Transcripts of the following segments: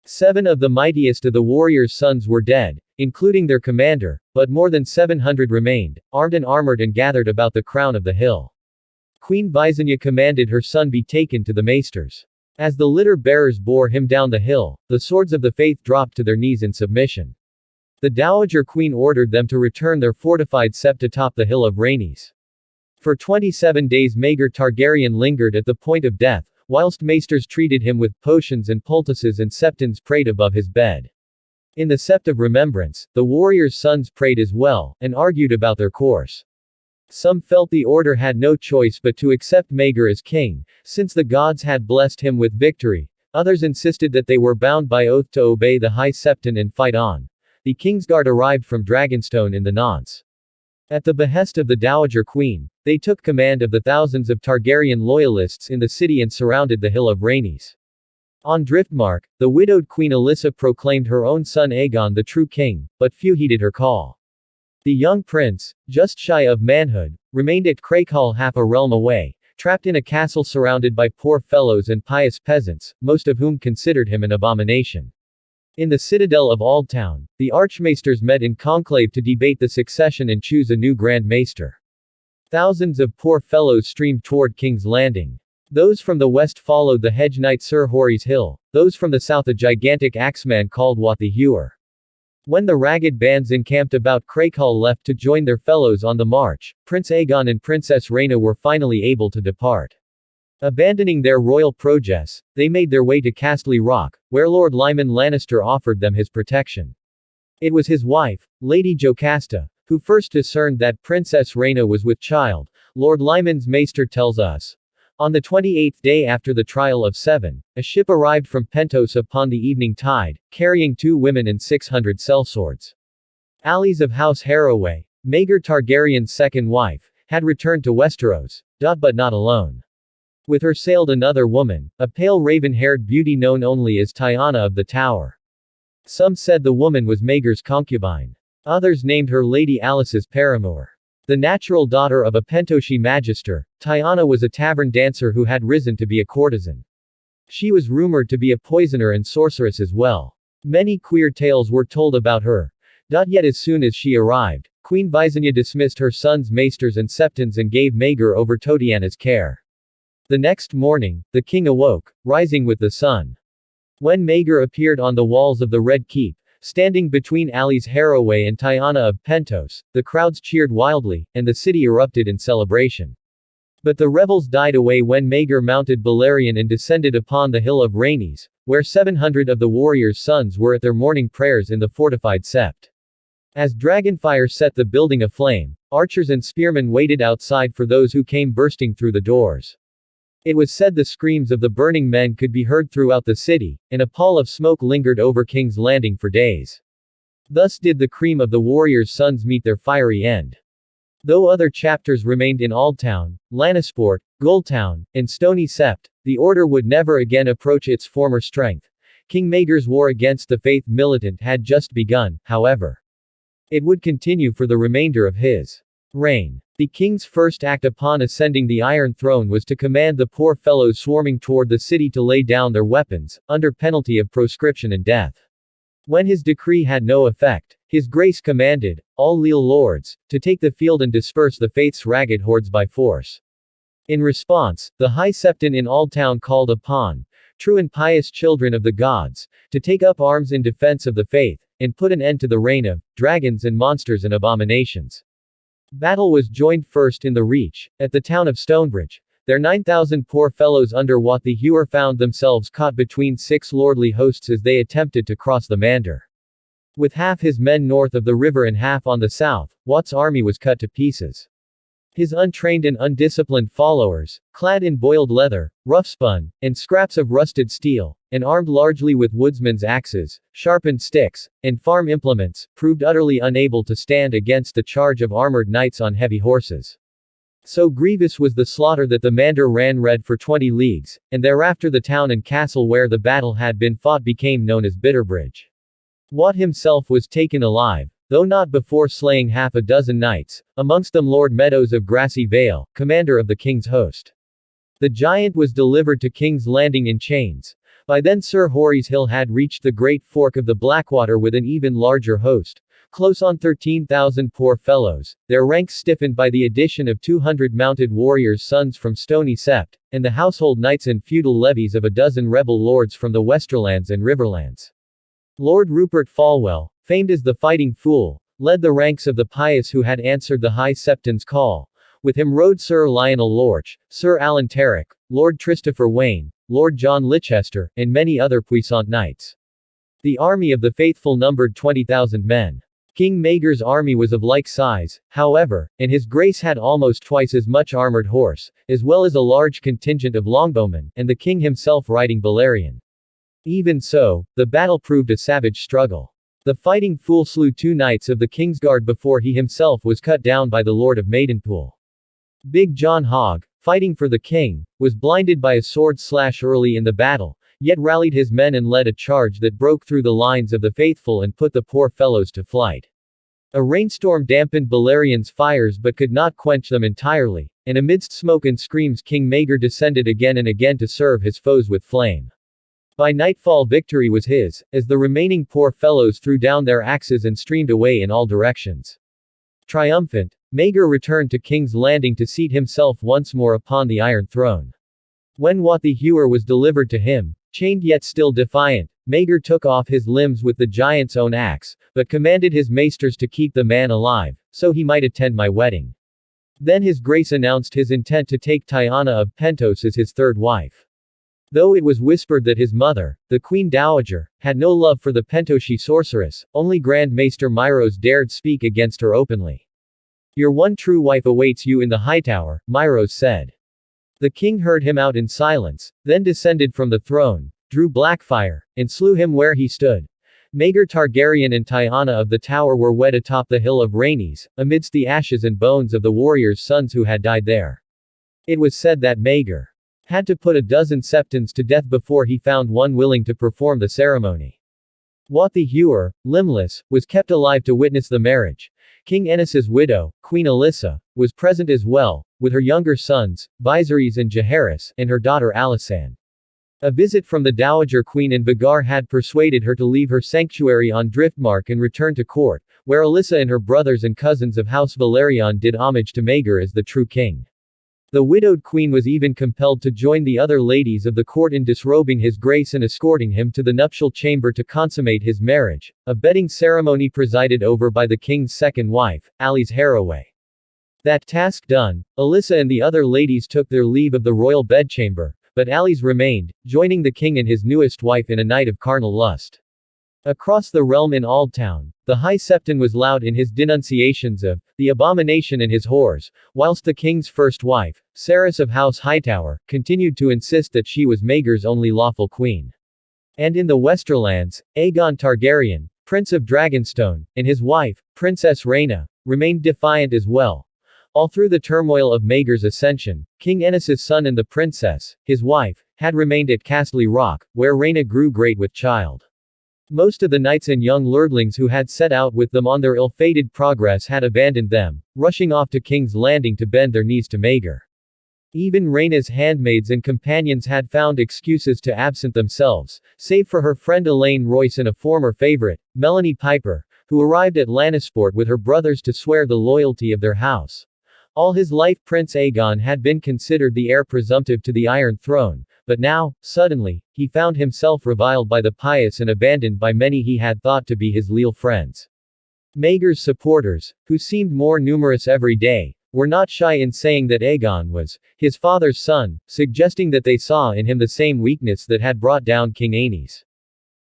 7 of the mightiest of the warriors' sons were dead, including their commander, but more than 700 remained, armed and armored and gathered about the crown of the hill. Queen Visenya commanded her son be taken to the maesters. As the litter bearers bore him down the hill, the swords of the faith dropped to their knees in submission. The Dowager Queen ordered them to return their fortified sept atop the hill of Rhaenys. For 27 days Maegor Targaryen lingered at the point of death, whilst maesters treated him with potions and poultices and septons prayed above his bed. In the Sept of Remembrance, the warriors' sons prayed as well, and argued about their course. Some felt the order had no choice but to accept Maegor as king, since the gods had blessed him with victory. Others insisted that they were bound by oath to obey the High Septon and fight on. The Kingsguard arrived from Dragonstone in the nonce. At the behest of the Dowager Queen, they took command of the thousands of Targaryen loyalists in the city and surrounded the hill of Rhaenys. On Driftmark, the widowed Queen Alyssa proclaimed her own son Aegon the true king, but few heeded her call. The young prince, just shy of manhood, remained at Crakehall half a realm away, trapped in a castle surrounded by poor fellows and pious peasants, most of whom considered him an abomination. In the citadel of Aldtown, the Archmaesters met in conclave to debate the succession and choose a new Grand Maester. Thousands of poor fellows streamed toward King's Landing. Those from the west followed the hedge knight Sir Hory's Hill, those from the south a gigantic axeman called Wat the Hewer. When the ragged bands encamped about Crakehall left to join their fellows on the march, Prince Aegon and Princess Rhaena were finally able to depart. Abandoning their royal progess, they made their way to Castle Rock, where Lord Lyman Lannister offered them his protection. It was his wife, Lady Jocasta, who first discerned that Princess Rhaena was with child, Lord Lyman's maester tells us. On the 28th day after the trial of 7, a ship arrived from Pentos upon the evening tide, carrying 2 women and 600 sellswords. Alice of House Harroway, Maegor Targaryen's second wife, had returned to Westeros, but not alone. With her sailed another woman, a pale raven-haired beauty known only as Tyanna of the Tower. Some said the woman was Maegor's concubine. Others named her Lady Alice's paramour. The natural daughter of a Pentoshi magister, Tyanna was a tavern dancer who had risen to be a courtesan. She was rumored to be a poisoner and sorceress as well. Many queer tales were told about her. Yet as soon as she arrived, Queen Visenya dismissed her sons maesters and septons and gave Maegor over to Tyanna's care. The next morning, the king awoke, rising with the sun. When Maegor appeared on the walls of the Red Keep, standing between Alice Harroway and Tyanna of Pentos, the crowds cheered wildly, and the city erupted in celebration. But the revels died away when Maegor mounted Balerion and descended upon the hill of Rhaenys, where 700 of the warriors' sons were at their morning prayers in the fortified sept. As dragonfire set the building aflame, archers and spearmen waited outside for those who came bursting through the doors. It was said the screams of the burning men could be heard throughout the city, and a pall of smoke lingered over King's Landing for days. Thus did the cream of the warriors' sons meet their fiery end. Though other chapters remained in Aldtown, Lannisport, Goldtown, and Stony Sept, the order would never again approach its former strength. King Maegor's war against the faith militant had just begun, however. It would continue for the remainder of his reign. The king's first act upon ascending the Iron Throne was to command the poor fellows swarming toward the city to lay down their weapons, under penalty of proscription and death. When his decree had no effect, his grace commanded all leal lords to take the field and disperse the faith's ragged hordes by force. In response, the High Septon in Aldtown called upon true and pious children of the gods to take up arms in defense of the faith, and put an end to the reign of dragons and monsters and abominations. Battle was joined first in the Reach, at the town of Stonebridge. Their 9,000 poor fellows under Wat the Hewer found themselves caught between 6 lordly hosts as they attempted to cross the Mander. With half his men north of the river and half on the south, Wat's army was cut to pieces. His untrained and undisciplined followers, clad in boiled leather, rough-spun, and scraps of rusted steel, and armed largely with woodsmen's axes, sharpened sticks, and farm implements, proved utterly unable to stand against the charge of armored knights on heavy horses. So grievous was the slaughter that the Mander ran red for 20 leagues, and thereafter the town and castle where the battle had been fought became known as Bitterbridge. Wat himself was taken alive, though not before slaying half a dozen knights, amongst them Lord Meadows of Grassy Vale, commander of the king's host. The giant was delivered to King's Landing in chains, By then Sir Hory's Hill had reached the great fork of the Blackwater with an even larger host, close on 13,000 poor fellows, their ranks stiffened by the addition of 200 mounted warriors' sons from Stony Sept, and the household knights and feudal levies of a dozen rebel lords from the Westerlands and Riverlands. Lord Rupert Falwell, famed as the Fighting Fool, led the ranks of the pious who had answered the High Septon's call. With him rode Sir Lionel Lorch, Sir Alan Terrick, Lord Christopher Wayne, Lord John Lichester, and many other puissant knights. The army of the faithful numbered 20,000 men. King Maegor's army was of like size, however, and his grace had almost twice as much armored horse, as well as a large contingent of longbowmen, and the king himself riding Balerion. Even so, the battle proved a savage struggle. The Fighting Fool slew 2 knights of the Kingsguard before he himself was cut down by the Lord of Maidenpool. Big John Hogg, fighting for the king, was blinded by a sword slash early in the battle, yet rallied his men and led a charge that broke through the lines of the faithful and put the poor fellows to flight. A rainstorm dampened Balerion's fires but could not quench them entirely, and amidst smoke and screams King Maegor descended again and again to serve his foes with flame. By nightfall victory was his, as the remaining poor fellows threw down their axes and streamed away in all directions. Triumphant, Maegor returned to King's Landing to seat himself once more upon the Iron Throne. When Wat the Hewer was delivered to him, chained yet still defiant, Maegor took off his limbs with the giant's own axe, but commanded his maesters to keep the man alive, so he might attend my wedding. Then his grace announced his intent to take Tyanna of Pentos as his third wife. Though it was whispered that his mother, the Queen Dowager, had no love for the Pentoshi sorceress, only Grand Maester Myros dared speak against her openly. Your one true wife awaits you in the Hightower, Myros said. The king heard him out in silence, then descended from the throne, drew Blackfire, and slew him where he stood. Maegor Targaryen and Tyanna of the Tower were wed atop the hill of Rhaenys, amidst the ashes and bones of the warriors' sons who had died there. It was said that Maegor had to put a dozen Septons to death before he found one willing to perform the ceremony. Wat the Hewer, limbless, was kept alive to witness the marriage. King Ennis's widow, Queen Alyssa, was present as well, with her younger sons, Viserys and Jaehaerys, and her daughter Alysanne. A visit from the Dowager Queen in Vhagar had persuaded her to leave her sanctuary on Driftmark and return to court, where Alyssa and her brothers and cousins of House Valerion did homage to Maegor as the true king. The widowed queen was even compelled to join the other ladies of the court in disrobing his grace and escorting him to the nuptial chamber to consummate his marriage, a bedding ceremony presided over by the king's second wife, Alys Harroway. That task done, Alyssa and the other ladies took their leave of the royal bedchamber, but Alys remained, joining the king and his newest wife in a night of carnal lust. Across the realm in Aldtown, the High Septon was loud in his denunciations of the abomination and his whores, whilst the king's first wife, Cerys of House Hightower, continued to insist that she was Maegor's only lawful queen. And in the Westerlands, Aegon Targaryen, Prince of Dragonstone, and his wife, Princess Rhaena, remained defiant as well. All through the turmoil of Maegor's ascension, King Ennis's son and the princess, his wife, had remained at Castle Rock, where Rhaena grew great with child. Most of the knights and young lordlings who had set out with them on their ill-fated progress had abandoned them, rushing off to King's Landing to bend their knees to Maegor. Even Rhaena's handmaids and companions had found excuses to absent themselves, save for her friend Elaine Royce and a former favorite, Melanie Piper, who arrived at Lannisport with her brothers to swear the loyalty of their house. All his life Prince Aegon had been considered the heir presumptive to the Iron Throne, but now, suddenly, he found himself reviled by the pious and abandoned by many he had thought to be his leal friends. Maegor's supporters, who seemed more numerous every day, were not shy in saying that Aegon was his father's son, suggesting that they saw in him the same weakness that had brought down King Aenys.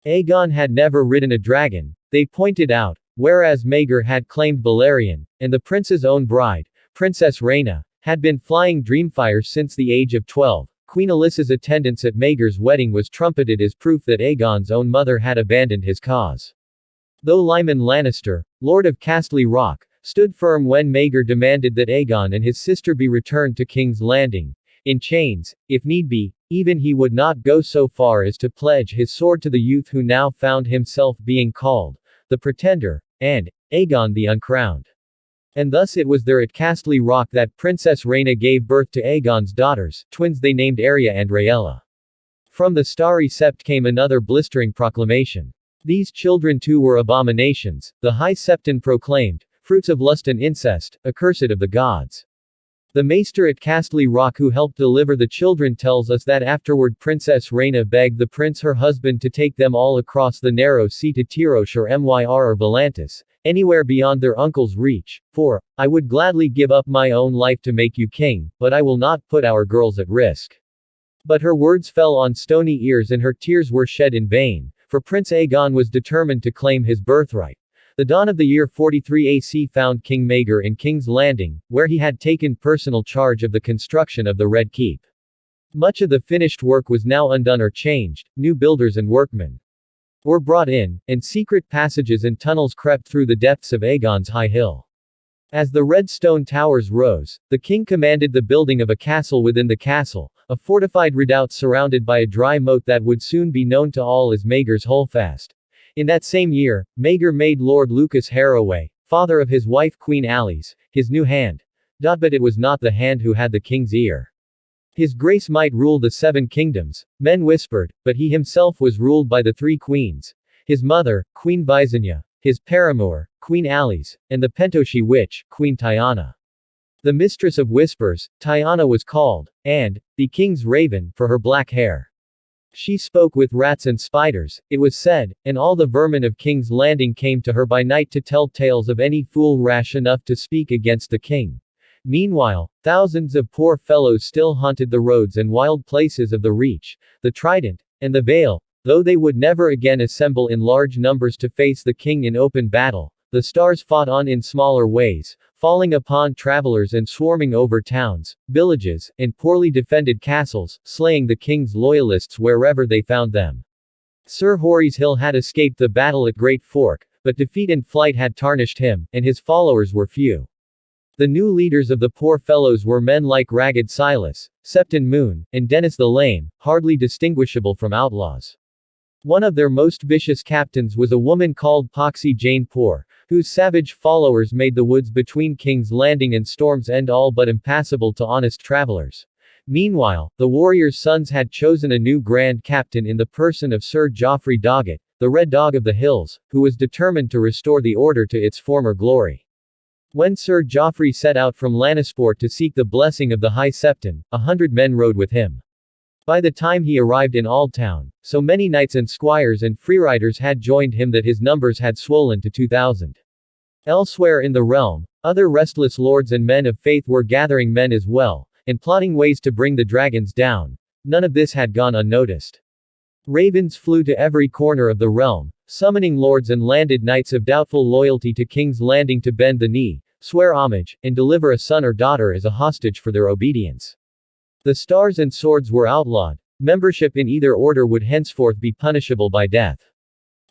Aegon had never ridden a dragon, they pointed out, whereas Maegor had claimed Balerion, and the prince's own bride, Princess Rhaena, had been flying Dreamfire since the age of 12. Queen Alyssa's attendance at Maegor's wedding was trumpeted as proof that Aegon's own mother had abandoned his cause. Though Lyman Lannister, Lord of Castle Rock, stood firm when Maegor demanded that Aegon and his sister be returned to King's Landing, in chains, if need be, even he would not go so far as to pledge his sword to the youth who now found himself being called the Pretender, and Aegon the Uncrowned. And thus it was there at Castle Rock that Princess Rhaena gave birth to Aegon's daughters, twins they named Arya and Rhaella. From the starry sept came another blistering proclamation. These children too were abominations, the high septon proclaimed, fruits of lust and incest, accursed of the gods. The maester at Castley Rock who helped deliver the children tells us that afterward Princess Rhaena begged the prince her husband to take them all across the narrow sea to Tyrosh or Myr or Volantis, anywhere beyond their uncle's reach, for, I would gladly give up my own life to make you king, but I will not put our girls at risk. But her words fell on stony ears and her tears were shed in vain, for Prince Aegon was determined to claim his birthright. The dawn of the year 43 AC found King Maegor in King's Landing, where he had taken personal charge of the construction of the Red Keep. Much of the finished work was now undone or changed, new builders and workmen were brought in, and secret passages and tunnels crept through the depths of Aegon's high hill. As the red stone towers rose, the king commanded the building of a castle within the castle, a fortified redoubt surrounded by a dry moat that would soon be known to all as Maegor's Holdfast. In that same year, Maegor made Lord Lucas Harroway, father of his wife Queen Alice, his new hand. But it was not the hand who had the king's ear. His grace might rule the 7 kingdoms, men whispered, but he himself was ruled by the 3 queens. His mother, Queen Visenya, his paramour, Queen Alice, and the Pentoshi witch, Queen Tyanna. The mistress of whispers, Tyanna was called, and, the king's raven, for her black hair. She spoke with rats and spiders, it was said, and all the vermin of King's Landing came to her by night to tell tales of any fool rash enough to speak against the king. Meanwhile, thousands of poor fellows still haunted the roads and wild places of the Reach, the Trident, and the Vale, though they would never again assemble in large numbers to face the king in open battle. The stars fought on in smaller ways, falling upon travelers and swarming over towns, villages, and poorly defended castles, slaying the king's loyalists wherever they found them. Sir Hory's Hill had escaped the battle at Great Fork, but defeat and flight had tarnished him, and his followers were few. The new leaders of the poor fellows were men like Ragged Silas, Septon Moon, and Dennis the Lame, hardly distinguishable from outlaws. One of their most vicious captains was a woman called Poxy Jane Poor, whose savage followers made the woods between King's Landing and Storm's End all but impassable to honest travelers. Meanwhile, the warriors' sons had chosen a new grand captain in the person of Sir Joffrey Doggett, the Red Dog of the Hills, who was determined to restore the order to its former glory. When Sir Joffrey set out from Lannisport to seek the blessing of the High Septon, 100 men rode with him. By the time he arrived in Aldtown, so many knights and squires and freeriders had joined him that his numbers had swollen to 2,000. Elsewhere in the realm, other restless lords and men of faith were gathering men as well, and plotting ways to bring the dragons down. None of this had gone unnoticed. Ravens flew to every corner of the realm, summoning lords and landed knights of doubtful loyalty to King's Landing to bend the knee, swear homage, and deliver a son or daughter as a hostage for their obedience. The stars and swords were outlawed. Membership in either order would henceforth be punishable by death.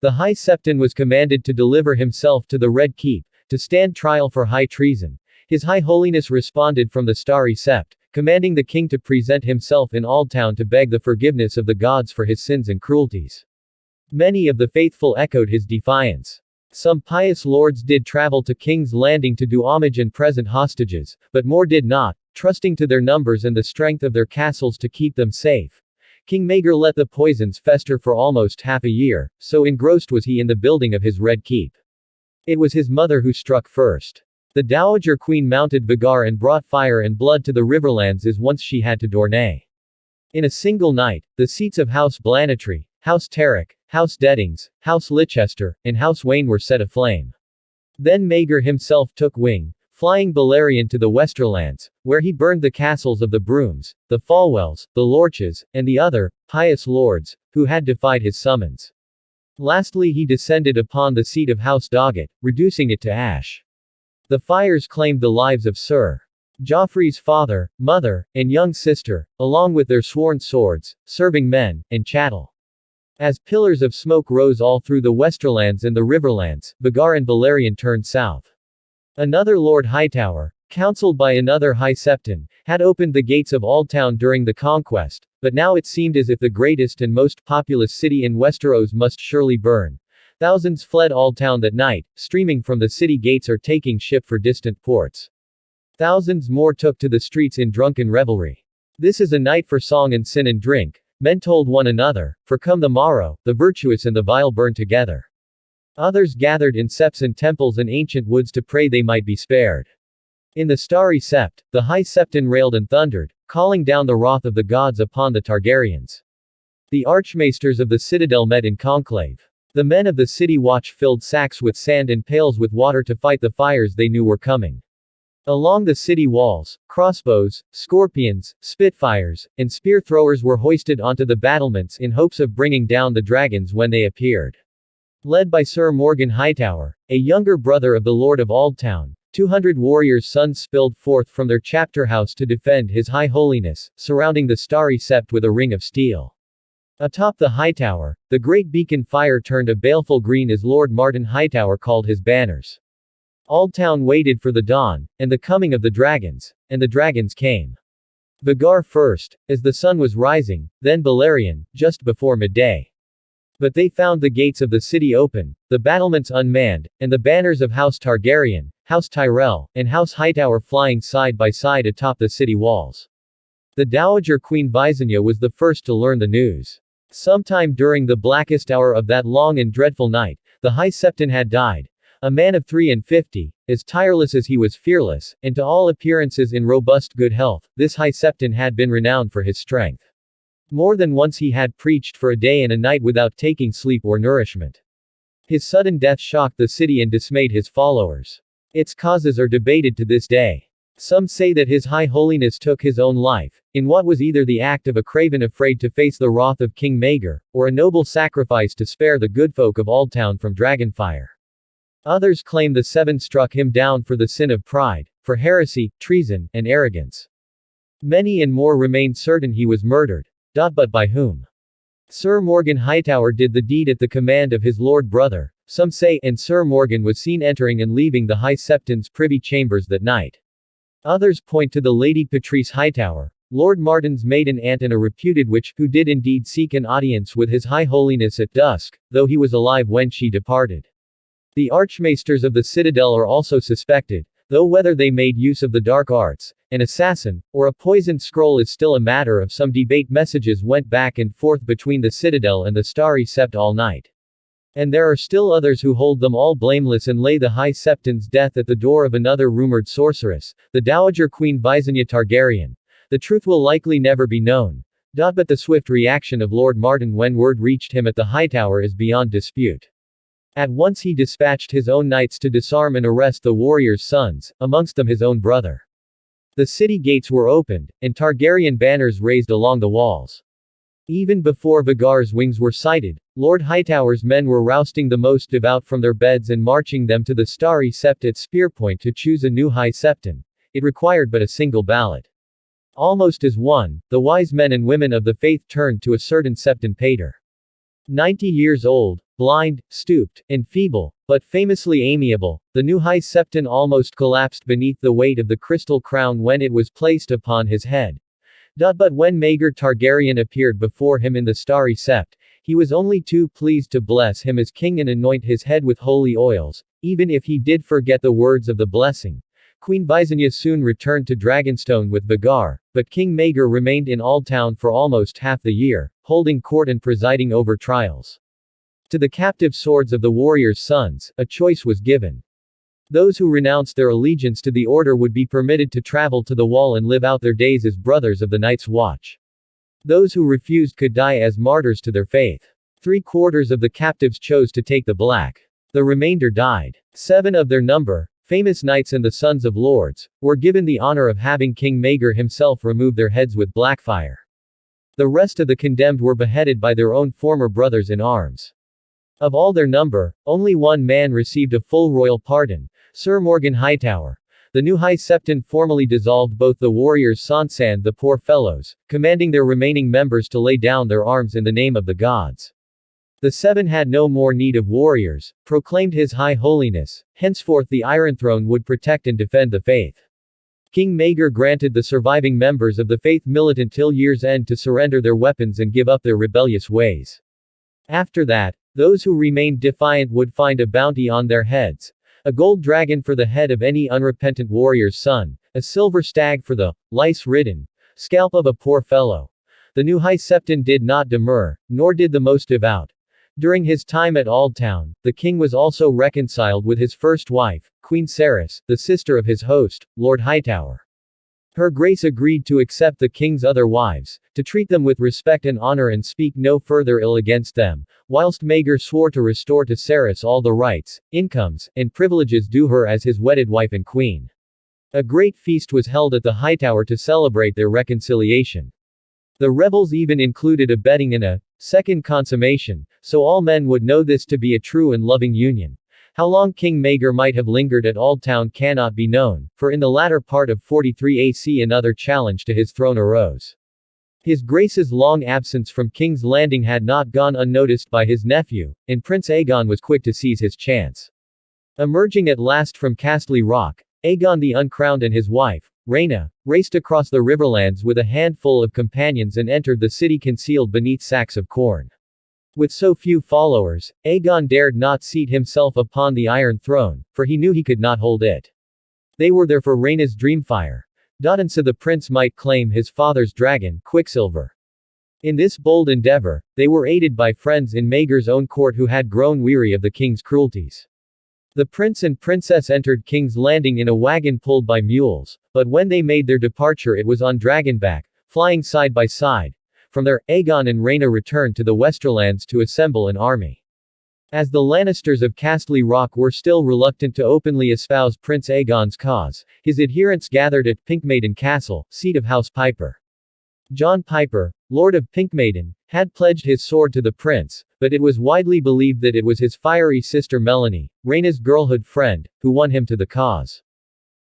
The High Septon was commanded to deliver himself to the Red Keep, to stand trial for high treason. His High Holiness responded from the Starry Sept, commanding the king to present himself in Aldtown to beg the forgiveness of the gods for his sins and cruelties. Many of the faithful echoed his defiance. Some pious lords did travel to King's Landing to do homage and present hostages, but more did not, trusting to their numbers and the strength of their castles to keep them safe. King Maegor let the poisons fester for almost half a year, so engrossed was he in the building of his Red Keep. It was his mother who struck first. The Dowager Queen mounted Vhagar and brought fire and blood to the Riverlands as once she had to Dorne. In a single night, the seats of House Blantyre, House Tarek, House Deddings, House Lichester, and House Wayne were set aflame. Then Maegor himself took wing, flying Balerion to the Westerlands, where he burned the castles of the Brooms, the Falwells, the Lorches, and the other, pious lords, who had defied his summons. Lastly he descended upon the seat of House Doggett, reducing it to ash. The fires claimed the lives of Sir Joffrey's father, mother, and young sister, along with their sworn swords, serving men, and chattel. As pillars of smoke rose all through the Westerlands and the Riverlands, Vhagar and Balerion turned south. Another Lord Hightower, counseled by another High Septon, had opened the gates of Aldtown during the conquest, but now it seemed as if the greatest and most populous city in Westeros must surely burn. Thousands fled Aldtown that night, streaming from the city gates or taking ship for distant ports. Thousands more took to the streets in drunken revelry. This is a night for song and sin and drink, Men told one another, "For come the morrow, the virtuous and the vile burn together." Others gathered in septs and temples and ancient woods to pray they might be spared. In the starry sept, the high septon railed and thundered, calling down the wrath of the gods upon the Targaryens. The archmaesters of the citadel met in conclave. The men of the city watch filled sacks with sand and pails with water to fight the fires they knew were coming. Along the city walls, crossbows, scorpions, spitfires, and spear throwers were hoisted onto the battlements in hopes of bringing down the dragons when they appeared. Led by Sir Morgan Hightower, a younger brother of the Lord of Aldtown, 200 warriors' sons spilled forth from their chapter house to defend His High Holiness, surrounding the starry sept with a ring of steel. Atop the high tower, the great beacon fire turned a baleful green as Lord Martin Hightower called his banners. Aldtown waited for the dawn, and the coming of the dragons, and the dragons came. Vhagar first, as the sun was rising, then Balerion, just before midday. But they found the gates of the city open, the battlements unmanned, and the banners of House Targaryen, House Tyrell, and House Hightower flying side by side atop the city walls. The Dowager Queen Visenya was the first to learn the news. Sometime during the blackest hour of that long and dreadful night, the High Septon had died. A man of 53, as tireless as he was fearless, and to all appearances in robust good health, this High Septon had been renowned for his strength. More than once he had preached for a day and a night without taking sleep or nourishment. His sudden death shocked the city and dismayed his followers. Its causes are debated to this day. Some say that His High Holiness took his own life, in what was either the act of a craven afraid to face the wrath of King Maegor, or a noble sacrifice to spare the good folk of Aldtown from dragonfire. Others claim the seven struck him down for the sin of pride, for heresy, treason, and arrogance. Many and more remained certain he was murdered. But by whom? Sir Morgan Hightower did the deed at the command of his lord brother, some say, and Sir Morgan was seen entering and leaving the High Septon's privy chambers that night. Others point to the Lady Patrice Hightower, Lord Martin's maiden aunt and a reputed witch, who did indeed seek an audience with His High Holiness at dusk, though he was alive when she departed. The archmaesters of the citadel are also suspected, though whether they made use of the dark arts, an assassin, or a poisoned scroll is still a matter of some debate. Messages went back and forth between the citadel and the starry sept all night. And there are still others who hold them all blameless and lay the High Septon's death at the door of another rumored sorceress, the Dowager Queen Visenya Targaryen. The truth will likely never be known. But the swift reaction of Lord Martin when word reached him at the Hightower is beyond dispute. At once he dispatched his own knights to disarm and arrest the warriors' sons, amongst them his own brother. The city gates were opened, and Targaryen banners raised along the walls. Even before Vhagar's wings were sighted, Lord Hightower's men were rousting the most devout from their beds and marching them to the starry sept at spearpoint to choose a new High Septon. It required but a single ballot. Almost as one, the wise men and women of the faith turned to a certain Septon Pater. 90 years old, blind, stooped, and feeble, but famously amiable, the new High Septon almost collapsed beneath the weight of the crystal crown when it was placed upon his head. But when Maegor Targaryen appeared before him in the starry sept, he was only too pleased to bless him as king and anoint his head with holy oils, even if he did forget the words of the blessing. Queen Visenya soon returned to Dragonstone with Vhagar, but King Maegor remained in Aldtown for almost half the year, holding court and presiding over trials. To the captive swords of the warriors' sons, a choice was given. Those who renounced their allegiance to the order would be permitted to travel to the wall and live out their days as brothers of the Night's Watch. Those who refused could die as martyrs to their faith. 3/4 of the captives chose to take the black. The remainder died. 7 of their number, famous knights and the sons of lords, were given the honor of having King Maegor himself remove their heads with blackfire. The rest of the condemned were beheaded by their own former brothers in arms. Of all their number, only one man received a full royal pardon, Sir Morgan Hightower. The new High Septon formally dissolved both the warriors' sons and the poor fellows, commanding their remaining members to lay down their arms in the name of the gods. The 7 had no more need of warriors, proclaimed His High Holiness, henceforth the Iron Throne would protect and defend the faith. King Maegor granted the surviving members of the faith militant till year's end to surrender their weapons and give up their rebellious ways. After that, those who remained defiant would find a bounty on their heads. A gold dragon for the head of any unrepentant warrior's son, a silver stag for the lice-ridden scalp of a poor fellow. The new High Septon did not demur, nor did the most devout. During his time at Aldtown, the king was also reconciled with his first wife, Queen Ceres, the sister of his host, Lord Hightower. Her Grace agreed to accept the king's other wives, to treat them with respect and honor and speak no further ill against them, whilst Maegor swore to restore to Ceres all the rights, incomes, and privileges due her as his wedded wife and queen. A great feast was held at the Hightower to celebrate their reconciliation. The revels even included a betting in a second consummation, so all men would know this to be a true and loving union. How long King Maegor might have lingered at Aldtown cannot be known, for in the latter part of 43 AC another challenge to his throne arose. His Grace's long absence from King's Landing had not gone unnoticed by his nephew, and Prince Aegon was quick to seize his chance. Emerging at last from Castle Rock, Aegon the Uncrowned and his wife, Rhaena, raced across the Riverlands with a handful of companions and entered the city concealed beneath sacks of corn. With so few followers, Aegon dared not seat himself upon the Iron Throne, for he knew he could not hold it. They were there for Rhaena's dreamfire. And so the prince might claim his father's dragon, Quicksilver. In this bold endeavor, they were aided by friends in Maegor's own court who had grown weary of the king's cruelties. The prince and princess entered King's Landing in a wagon pulled by mules, but when they made their departure it was on dragonback, flying side by side. From there, Aegon and Rhaena returned to the Westerlands to assemble an army. As the Lannisters of Castle Rock were still reluctant to openly espouse Prince Aegon's cause, his adherents gathered at Pinkmaiden Castle, seat of House Piper. John Piper, Lord of Pinkmaiden, had pledged his sword to the prince, but it was widely believed that it was his fiery sister Melanie, Rhaena's girlhood friend, who won him to the cause.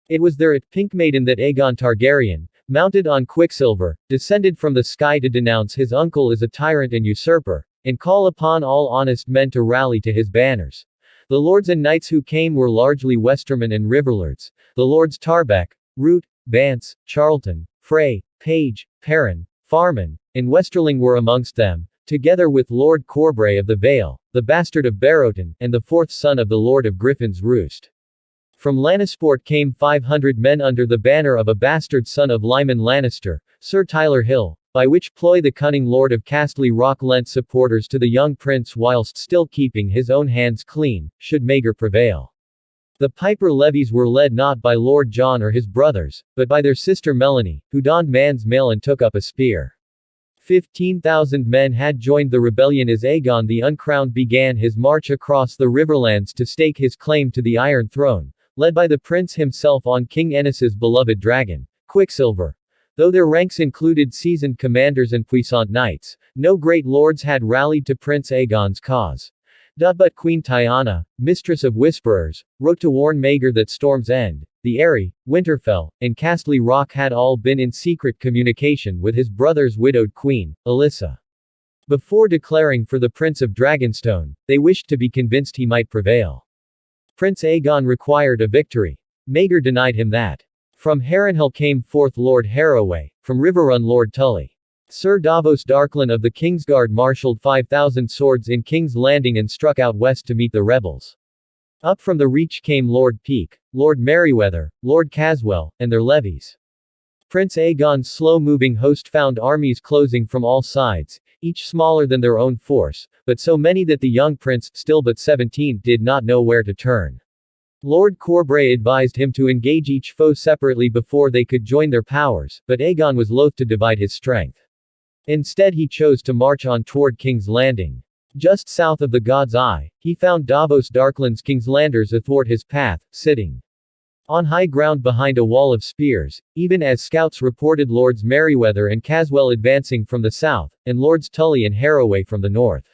It was there at Pinkmaiden that Aegon Targaryen, mounted on Quicksilver, descended from the sky to denounce his uncle as a tyrant and usurper, and call upon all honest men to rally to his banners. The lords and knights who came were largely Westermen and Riverlords. The lords Tarbeck, Root, Vance, Charlton, Frey, Page, Perrin, Farman, and Westerling were amongst them, together with Lord Corbray of the Vale, the bastard of Barrowton, and the fourth son of the Lord of Griffin's Roost. From Lannisport came 500 men under the banner of a bastard son of Lyman Lannister, Sir Tyler Hill, by which ploy the cunning Lord of Castle Rock lent supporters to the young prince whilst still keeping his own hands clean, should Maegor prevail. The Piper levies were led not by Lord John or his brothers, but by their sister Melanie, who donned man's mail and took up a spear. 15,000 men had joined the rebellion as Aegon the Uncrowned began his march across the Riverlands to stake his claim to the Iron Throne, led by the prince himself on King Ennis's beloved dragon, Quicksilver. Though their ranks included seasoned commanders and puissant knights, no great lords had rallied to Prince Aegon's cause. But Queen Tyanna, mistress of whisperers, wrote to warn Maegor that Storm's End, the Eyrie, Winterfell, and Castle Rock had all been in secret communication with his brother's widowed queen, Alyssa. Before declaring for the Prince of Dragonstone, they wished to be convinced he might prevail. Prince Aegon required a victory. Maegor denied him that. From Harrenhal came forth Lord Harroway, from Riverrun Lord Tully. Sir Davos Darklyn of the Kingsguard marshalled 5,000 swords in King's Landing and struck out west to meet the rebels. Up from the Reach came Lord Peake, Lord Merryweather, Lord Caswell, and their levies. Prince Aegon's slow-moving host found armies closing from all sides, each smaller than their own force, but so many that the young prince, still but 17, did not know where to turn. Lord Corbray advised him to engage each foe separately before they could join their powers, but Aegon was loath to divide his strength. Instead he chose to march on toward King's Landing. Just south of the God's Eye, he found Davos Darklyn's Kingslanders athwart his path, sitting on high ground behind a wall of spears, even as scouts reported Lords Merryweather and Caswell advancing from the south, and Lords Tully and Harroway from the north.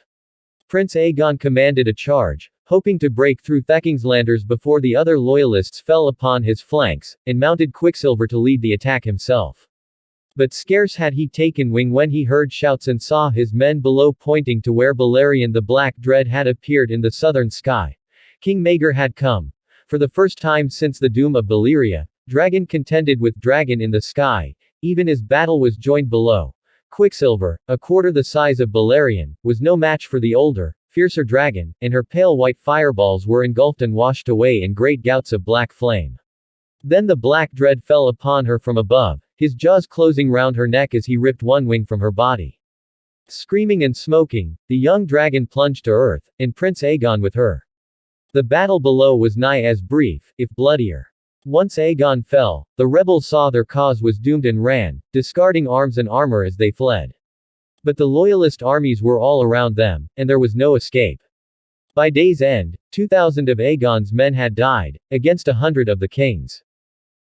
Prince Aegon commanded a charge, hoping to break through the Kingslanders before the other loyalists fell upon his flanks, and mounted Quicksilver to lead the attack himself. But scarce had he taken wing when he heard shouts and saw his men below pointing to where Balerion the Black Dread had appeared in the southern sky. King Maegor had come. For the first time since the doom of Valyria, dragon contended with dragon in the sky, even as battle was joined below. Quicksilver, a quarter the size of Balerion, was no match for the older, fiercer dragon, and her pale white fireballs were engulfed and washed away in great gouts of black flame. Then the Black Dread fell upon her from above. his jaws closing round her neck as he ripped one wing from her body. Screaming and smoking, the young dragon plunged to earth, and Prince Aegon with her. The battle below was nigh as brief, if bloodier. Once Aegon fell, the rebels saw their cause was doomed and ran, discarding arms and armor as they fled. But the loyalist armies were all around them, and there was no escape. By day's end, 2,000 of Aegon's men had died, against 100 of the king's.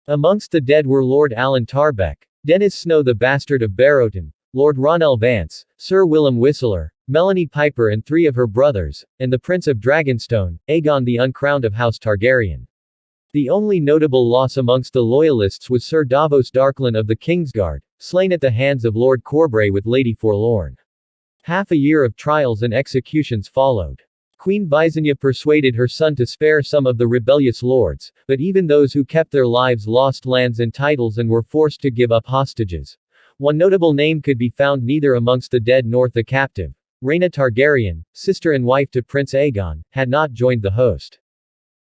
Amongst the dead were Lord Alan Tarbeck, Dennis Snow the bastard of Barrowton, Lord Ronell Vance, Sir Willem Whistler, Melanie Piper and 3 of her brothers, and the Prince of Dragonstone, Aegon the Uncrowned of House Targaryen. The only notable loss amongst the loyalists was Sir Davos Darklyn of the Kingsguard, slain at the hands of Lord Corbray with Lady Forlorn. Half a year of trials and executions followed. Queen Visenya persuaded her son to spare some of the rebellious lords, but even those who kept their lives lost lands and titles and were forced to give up hostages. One notable name could be found neither amongst the dead nor the captive. Rhaena Targaryen, sister and wife to Prince Aegon, had not joined the host.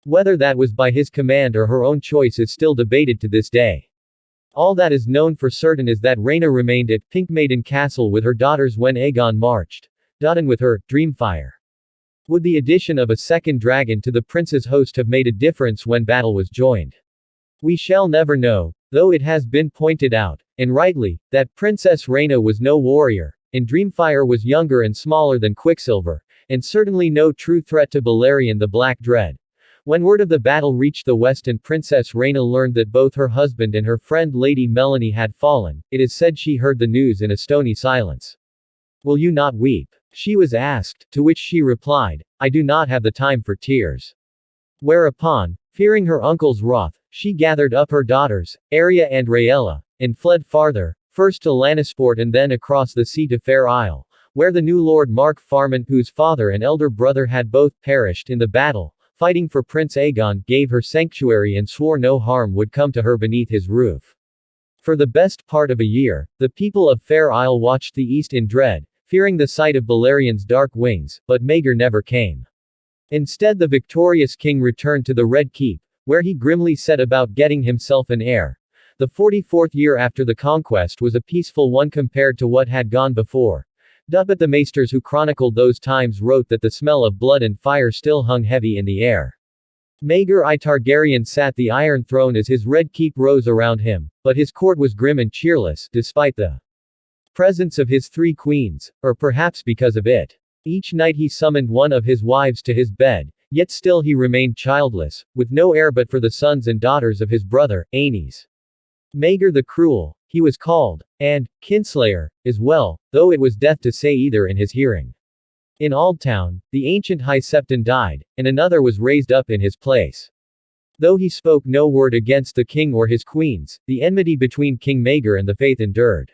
Whether that was by his command or her own choice is still debated to this day. All that is known for certain is that Rhaena remained at Pink Maiden Castle with her daughters when Aegon marched. And with her, Dreamfire. Would the addition of a second dragon to the prince's host have made a difference when battle was joined? We shall never know, though it has been pointed out, and rightly, that Princess Rhaena was no warrior, and Dreamfire was younger and smaller than Quicksilver, and certainly no true threat to Balerion the Black Dread. When word of the battle reached the west and Princess Rhaena learned that both her husband and her friend Lady Melanie had fallen, it is said she heard the news in a stony silence. "Will you not weep?" she was asked, to which she replied, "I do not have the time for tears." Whereupon, fearing her uncle's wrath, she gathered up her daughters, Arya and Rhaella, and fled farther, first to Lannisport and then across the sea to Fair Isle, where the new Lord Mark Farmont, whose father and elder brother had both perished in the battle, fighting for Prince Aegon, gave her sanctuary and swore no harm would come to her beneath his roof. For the best part of a year, the people of Fair Isle watched the east in dread, fearing the sight of Balerion's dark wings, but Maegor never came. Instead, the victorious king returned to the Red Keep, where he grimly set about getting himself an heir. The 44th year after the conquest was a peaceful one compared to what had gone before. But the maesters who chronicled those times wrote that the smell of blood and fire still hung heavy in the air. Maegor I Targaryen sat the Iron Throne as his Red Keep rose around him, but his court was grim and cheerless, despite the presence of his 3 queens, or perhaps because of it. Each night he summoned one of his wives to his bed, yet still he remained childless, with no heir but for the sons and daughters of his brother, Aenys. Maegor the Cruel, he was called, and Kinslayer, as well, though it was death to say either in his hearing. In Aldtown, the ancient High Septon died, and another was raised up in his place. Though he spoke no word against the king or his queens, the enmity between King Maegor and the faith endured.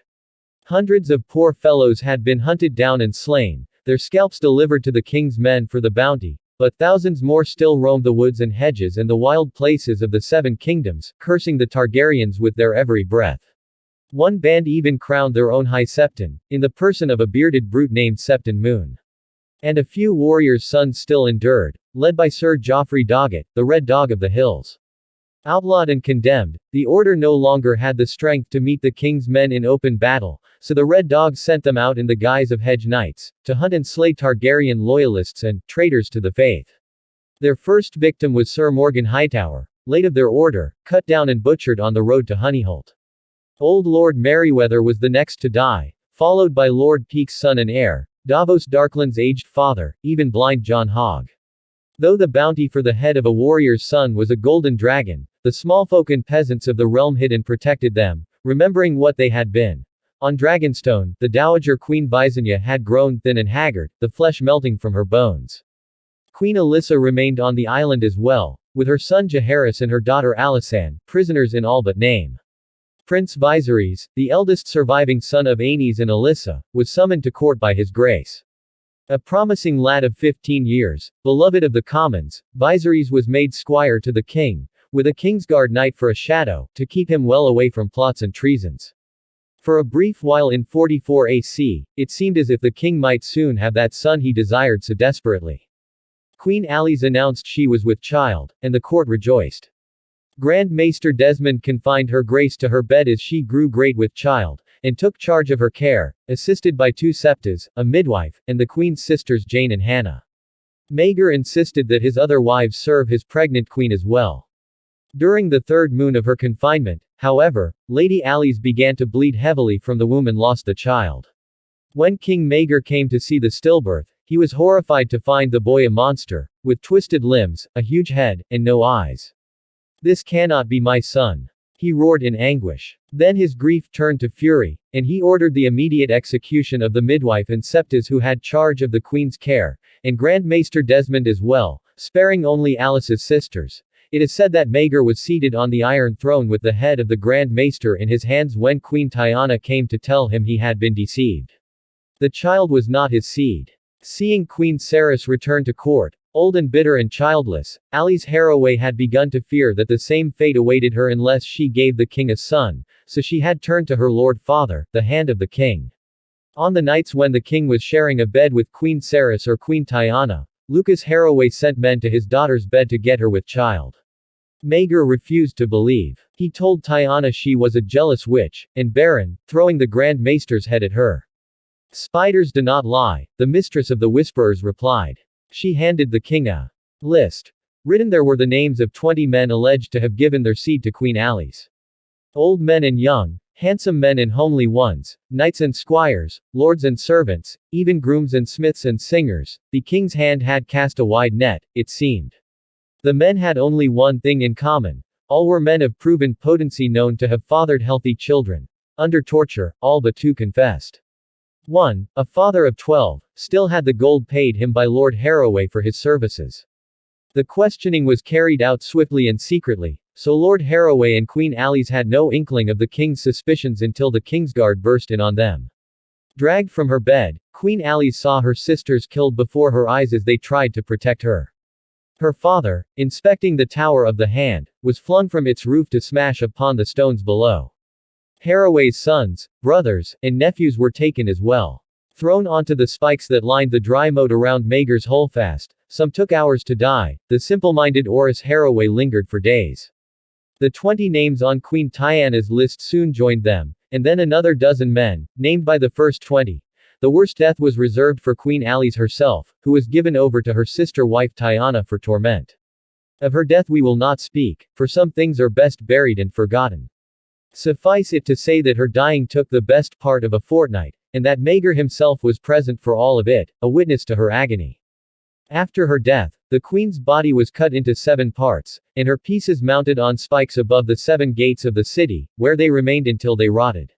Hundreds of poor fellows had been hunted down and slain, their scalps delivered to the king's men for the bounty, but thousands more still roamed the woods and hedges and the wild places of the 7 kingdoms, cursing the Targaryens with their every breath. One band even crowned their own High Septon, in the person of a bearded brute named Septon Moon. And a few warriors' sons still endured, led by Sir Joffrey Doggett, the Red Dog of the Hills. Outlawed and condemned, the order no longer had the strength to meet the king's men in open battle, so the Red Dog sent them out in the guise of hedge knights, to hunt and slay Targaryen loyalists and traitors to the faith. Their first victim was Sir Morgan Hightower, late of their order, cut down and butchered on the road to Honeyholt. Old Lord Merryweather was the next to die, followed by Lord Peake's son and heir, Davos Darklyn's aged father, even blind John Hogg. Though the bounty for the head of a warrior's son was a golden dragon, the small folk and peasants of the realm hid and protected them, remembering what they had been. On Dragonstone, the Dowager Queen Visenya had grown thin and haggard, the flesh melting from her bones. Queen Alyssa remained on the island as well, with her son Jaehaerys and her daughter Alysanne, prisoners in all but name. Prince Viserys, the eldest surviving son of Aenys and Alyssa, was summoned to court by his grace. A promising lad of 15 years, beloved of the commons, Viserys was made squire to the king, with a Kingsguard knight for a shadow, to keep him well away from plots and treasons. For a brief while in 44 AC, it seemed as if the king might soon have that son he desired so desperately. Queen Alis announced she was with child, and the court rejoiced. Grand Maester Desmond confined her grace to her bed as she grew great with child, and took charge of her care, assisted by 2 septas, a midwife, and the queen's sisters Jane and Hannah. Maegor insisted that his other wives serve his pregnant queen as well. During the 3rd moon of her confinement, however, Lady Alice began to bleed heavily from the womb and lost the child. When King Maegor came to see the stillbirth, he was horrified to find the boy a monster, with twisted limbs, a huge head, and no eyes. "This cannot be my son," he roared in anguish. Then his grief turned to fury, and he ordered the immediate execution of the midwife and septas who had charge of the queen's care, and Grand Maester Desmond as well, sparing only Alice's sisters. It is said that Maegor was seated on the Iron Throne with the head of the Grand Maester in his hands when Queen Tyanna came to tell him he had been deceived. The child was not his seed. Seeing Queen Cerys return to court, old and bitter and childless, Alice Haraway had begun to fear that the same fate awaited her unless she gave the king a son, so she had turned to her lord father, the hand of the king. On the nights when the king was sharing a bed with Queen Cerys or Queen Tyanna, Lucas Haraway sent men to his daughter's bed to get her with child. Maegor refused to believe. He told Tyanna she was a jealous witch, and barren, throwing the Grand Maester's head at her. "Spiders do not lie," the mistress of the Whisperers replied. She handed the king a list. Written there were the names of 20 men alleged to have given their seed to Queen Alice. Old men and young, handsome men and homely ones, knights and squires, lords and servants, even grooms and smiths and singers, the king's hand had cast a wide net, it seemed. The men had only one thing in common. All were men of proven potency known to have fathered healthy children. Under torture, all but 2 confessed. 1, a father of 12, still had the gold paid him by Lord Haraway for his services. The questioning was carried out swiftly and secretly, so Lord Haraway and Queen Alice had no inkling of the king's suspicions until the Kingsguard burst in on them. Dragged from her bed, Queen Alice saw her sisters killed before her eyes as they tried to protect her. Her father, inspecting the Tower of the Hand, was flung from its roof to smash upon the stones below. Haraway's sons, brothers, and nephews were taken as well. Thrown onto the spikes that lined the dry moat around Maegor's holdfast, some took hours to die, the simple-minded Orys Haraway lingered for days. The 20 names on Queen Tyanna's list soon joined them, and then another dozen men, named by the first 20. The worst death was reserved for Queen Alice herself, who was given over to her sister-wife Tyanna for torment. Of her death we will not speak, for some things are best buried and forgotten. Suffice it to say that her dying took the best part of a fortnight, and that Maegor himself was present for all of it, a witness to her agony. After her death, the queen's body was cut into 7 parts, and her pieces mounted on spikes above the 7 gates of the city, where they remained until they rotted.